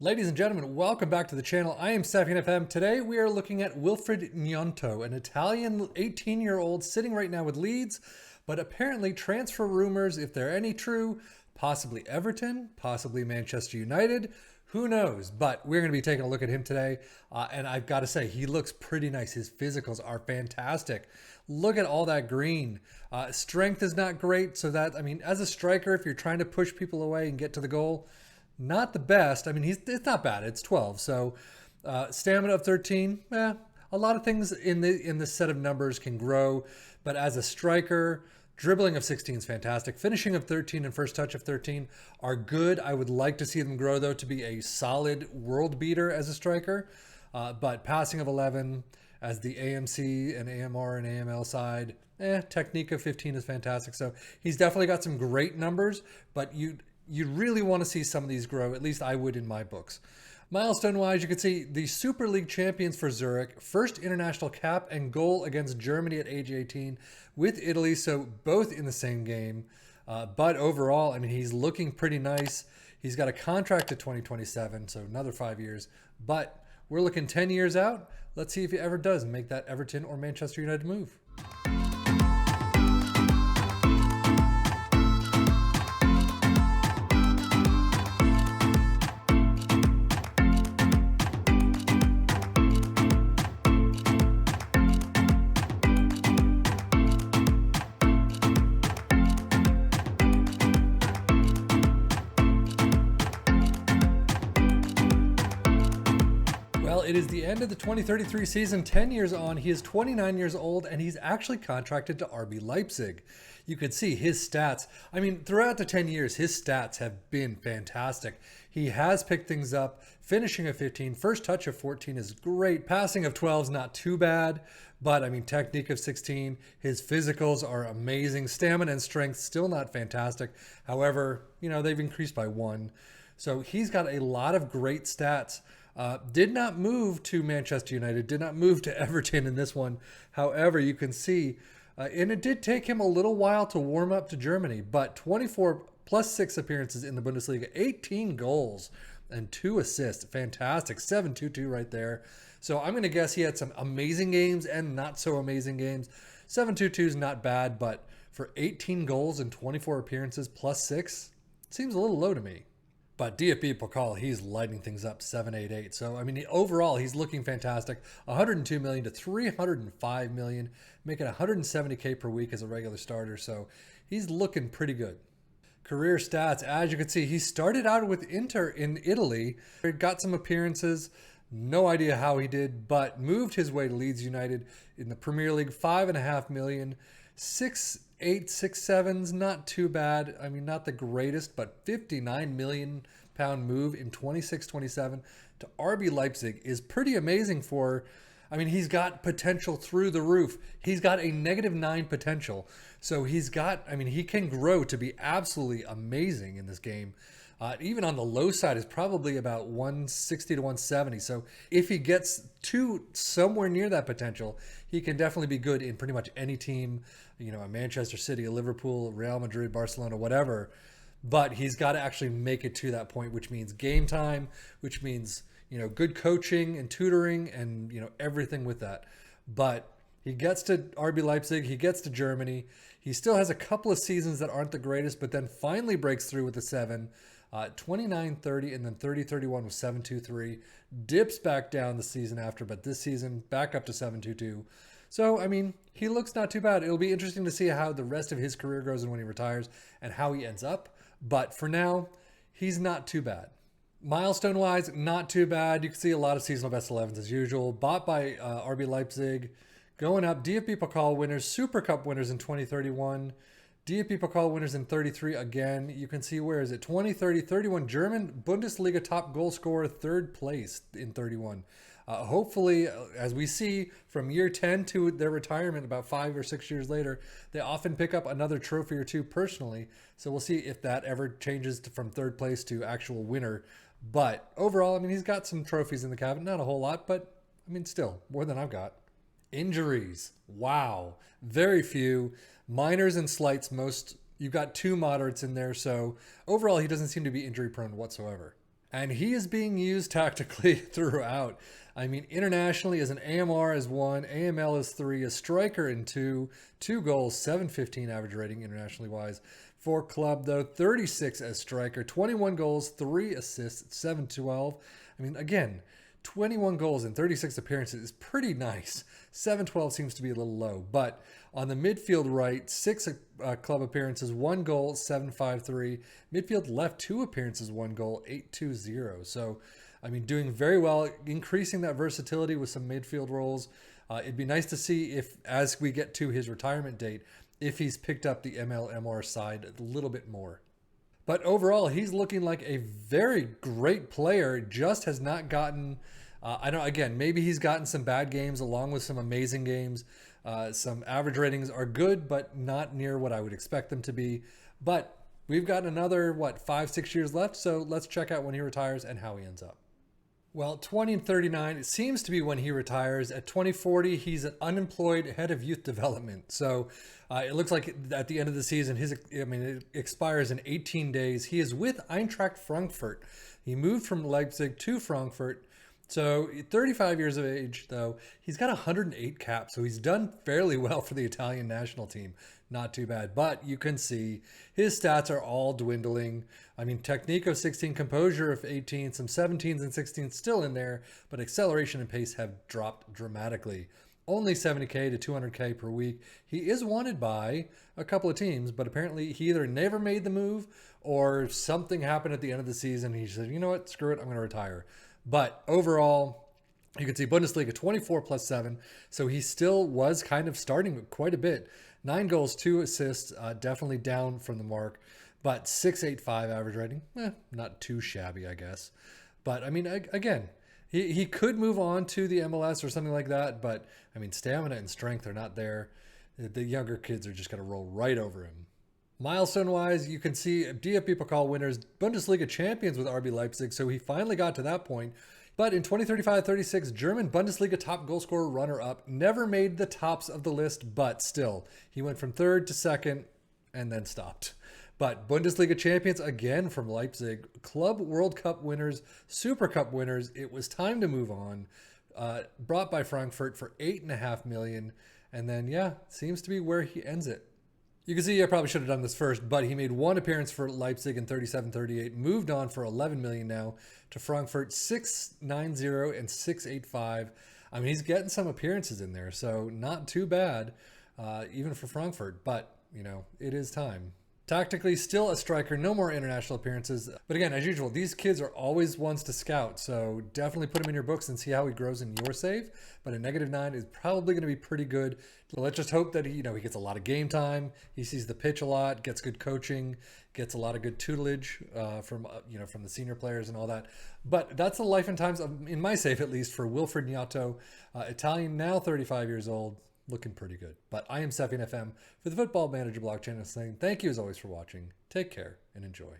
Ladies and gentlemen, welcome back to the channel. I am Sapien FM. Today we are looking at Wilfried Gnonto, an Italian 18-year-old sitting right now with Leeds, but apparently transfer rumors, if they're any true, possibly Everton, possibly Manchester United, who knows? But we're going to be taking a look at him today, and I've got to say, he looks pretty nice. His physicals are fantastic. Look at all that green. Strength is not great, so that, as a striker, if you're trying to push people away and get to the goal, not the best. It's not bad. It's 12. So stamina of 13. A lot of things in this set of numbers can grow, but as a striker, dribbling of 16 is fantastic. Finishing of 13 and first touch of 13 are good. I would like to see them grow though to be a solid world beater as a striker. But passing of 11 as the AMC and AMR and AML side, technique of 15 is fantastic. So he's definitely got some great numbers, but you'd really want to see some of these grow. At least I would in my books. Milestone-wise, you can see the Super League champions for Zurich, first international cap and goal against Germany at age 18 with Italy, so both in the same game. But overall, he's looking pretty nice. He's got a contract to 2027, so another 5 years. But we're looking 10 years out. Let's see if he ever does make that Everton or Manchester United move. It is the end of the 2033 season, 10 years on. He is 29 years old, and he's actually contracted to RB Leipzig. You could see his stats. Throughout the 10 years, his stats have been fantastic. He has picked things up. Finishing of 15, first touch of 14 is great. Passing of 12 is not too bad, but technique of 16. His physicals are amazing. Stamina and strength still not fantastic. However, they've increased by 1. So he's got a lot of great stats. Did not move to Manchester United, did not move to Everton in this one. However, you can see, and it did take him a little while to warm up to Germany, but 24 plus 6 appearances in the Bundesliga, 18 goals and 2 assists. Fantastic. 7-2-2 right there. So I'm going to guess he had some amazing games and not so amazing games. 7-2-2 is not bad, but for 18 goals and 24 appearances plus 6, it seems a little low to me. But DFB Pokal, he's lighting things up 7-8-8. So, overall, he's looking fantastic. 102 million to 305 million, making 170K per week as a regular starter. So he's looking pretty good. Career stats, as you can see, he started out with Inter in Italy. He got some appearances. No idea how he did, but moved his way to Leeds United in the Premier League. 5.5 million, 6-8, 6-7's not too bad. Not the greatest, but 59 million pound move in 26-27 to RB Leipzig is pretty amazing for, he's got potential through the roof. He's got a -9 potential. So he's got, he can grow to be absolutely amazing in this game. Even on the low side is probably about 160 to 170. So if he gets to somewhere near that potential, he can definitely be good in pretty much any team, a Manchester City, a Liverpool, Real Madrid, Barcelona, whatever. But he's got to actually make it to that point, which means game time, which means, good coaching and tutoring and, everything with that. But he gets to RB Leipzig, he gets to Germany. He still has a couple of seasons that aren't the greatest, but then finally breaks through with the 7. 29-30 and then 30-31 with 7-2-3. Dips back down the season after, but this season back up to 7-2-2. So, he looks not too bad. It'll be interesting to see how the rest of his career goes and when he retires and how he ends up. But for now, he's not too bad. Milestone-wise, not too bad. You can see a lot of seasonal best 11s as usual. Bought by RB Leipzig. Going up, DFB Pokal winners, Super Cup winners in 2031. DFB Pokal winners in 33 again. You can see, where is it? 20, 30, 31. German Bundesliga top goal scorer, 3rd place in 31. Hopefully, as we see from year 10 to their retirement about 5 or 6 years later, they often pick up another trophy or two personally. So we'll see if that ever changes from 3rd place to actual winner. But overall, he's got some trophies in the cabinet. Not a whole lot, but still more than I've got. Injuries. Wow. Very few. Minors and slights. You've got 2 moderates in there. So overall, he doesn't seem to be injury prone whatsoever. And he is being used tactically throughout. I mean, internationally as an AMR is 1, AML is 3, a striker in 2, 2 goals, 715 average rating internationally wise. For club, though, 36 as striker, 21 goals, 3 assists, 712. I mean, again, 21 goals in 36 appearances is pretty nice. 712 seems to be a little low. But on the midfield right, 6 club appearances, 1 goal, 753. Midfield left, 2 appearances, 1 goal, 820. So, I mean, doing very well, increasing that versatility with some midfield roles. It'd be nice to see if, as we get to his retirement date, if he's picked up the MLMR side a little bit more. But overall, he's looking like a very great player. Just has not gotten, I don't. Again, maybe he's gotten some bad games along with some amazing games. Some average ratings are good, but not near what I would expect them to be. But we've got another, 5-6 years left. So let's check out when he retires and how he ends up. Well, 20 and 39, it seems to be when he retires. At 2040, he's an unemployed head of youth development. So it looks like at the end of the season, it expires in 18 days. He is with Eintracht Frankfurt. He moved from Leipzig to Frankfurt. So 35 years of age, though, he's got 108 caps. So he's done fairly well for the Italian national team. Not too bad. But you can see his stats are all dwindling. I mean, technique of 16, composure of 18, some 17s and 16s still in there, but acceleration and pace have dropped dramatically. Only 70K to 200K per week. He is wanted by a couple of teams, but apparently he either never made the move or something happened at the end of the season. He said, you know what, screw it, I'm going to retire. But overall, you can see Bundesliga 24 plus 7. So he still was kind of starting quite a bit. 9 goals, 2 assists, definitely down from the mark, but 6.85 average rating. Not too shabby, I guess. But I mean, again, he could move on to the MLS or something like that, but I mean, stamina and strength are not there. The younger kids are just going to roll right over him. Milestone-wise, you can see DFB Pokal winners, Bundesliga champions with RB Leipzig, so he finally got to that point. But in 2035-36, German Bundesliga top goal scorer runner-up, never made the tops of the list, but still, he went from 3rd to 2nd and then stopped. But Bundesliga champions again from Leipzig, Club World Cup winners, Super Cup winners, it was time to move on. Brought by Frankfurt for $8.5 million, and then, seems to be where he ends it. You can see I probably should have done this first, but he made 1 appearance for Leipzig in 37-38, moved on for $11 million now to Frankfurt, 6.90 and 6.85. I mean, he's getting some appearances in there, so not too bad, even for Frankfurt, but, it is time. Tactically, still a striker, no more international appearances. But again, as usual, these kids are always ones to scout, so definitely put him in your books and see how he grows in your save. But a -9 is probably going to be pretty good. So let's just hope that he gets a lot of game time. He sees the pitch a lot, gets good coaching, gets a lot of good tutelage from the senior players and all that. But that's the life and times, in my save at least, for Wilfried Gnonto, Italian, now 35 years old. Looking pretty good. But I am Sefian FM for the Football Manager blog channel saying thank you as always for watching. Take care and enjoy.